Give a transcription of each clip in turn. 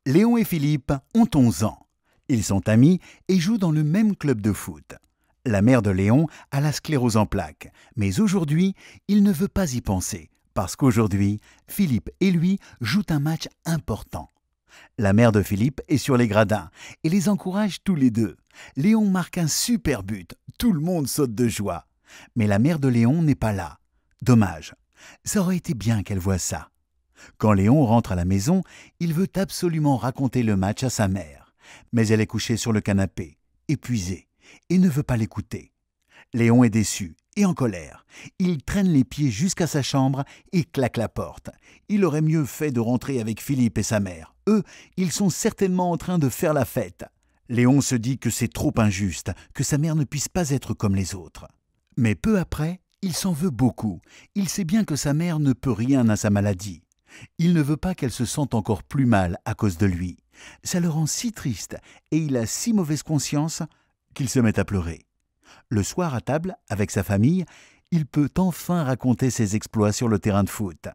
Léon et Philippe ont 11 ans. Ils sont amis et jouent dans le même club de foot. La mère de Léon a la sclérose en plaques, mais aujourd'hui, il ne veut pas y penser, parce qu'aujourd'hui, Philippe et lui jouent un match important. La mère de Philippe est sur les gradins et les encourage tous les deux. Léon marque un super but, tout le monde saute de joie. Mais la mère de Léon n'est pas là. Dommage, ça aurait été bien qu'elle voie ça. Quand Léon rentre à la maison, il veut absolument raconter le match à sa mère. Mais elle est couchée sur le canapé, épuisée, et ne veut pas l'écouter. Léon est déçu et en colère. Il traîne les pieds jusqu'à sa chambre et claque la porte. Il aurait mieux fait de rentrer avec Philippe et sa mère. Eux, ils sont certainement en train de faire la fête. Léon se dit que c'est trop injuste, que sa mère ne puisse pas être comme les autres. Mais peu après, il s'en veut beaucoup. Il sait bien que sa mère ne peut rien à sa maladie. Il ne veut pas qu'elle se sente encore plus mal à cause de lui. Ça le rend si triste et il a si mauvaise conscience qu'il se met à pleurer. Le soir à table, avec sa famille, il peut enfin raconter ses exploits sur le terrain de foot.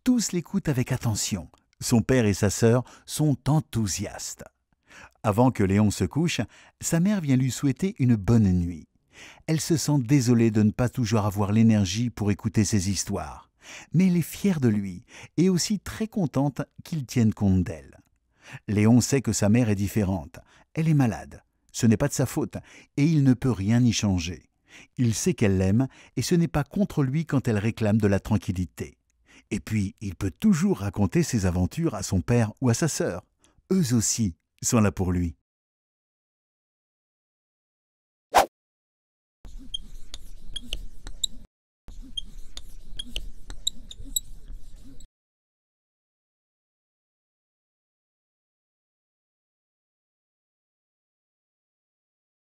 Tous l'écoutent avec attention. Son père et sa sœur sont enthousiastes. Avant que Léon se couche, sa mère vient lui souhaiter une bonne nuit. Elle se sent désolée de ne pas toujours avoir l'énergie pour écouter ses histoires. Mais elle est fière de lui et aussi très contente qu'il tienne compte d'elle. Léon sait que sa mère est différente. Elle est malade. Ce n'est pas de sa faute et il ne peut rien y changer. Il sait qu'elle l'aime et ce n'est pas contre lui quand elle réclame de la tranquillité. Et puis, il peut toujours raconter ses aventures à son père ou à sa sœur. Eux aussi sont là pour lui.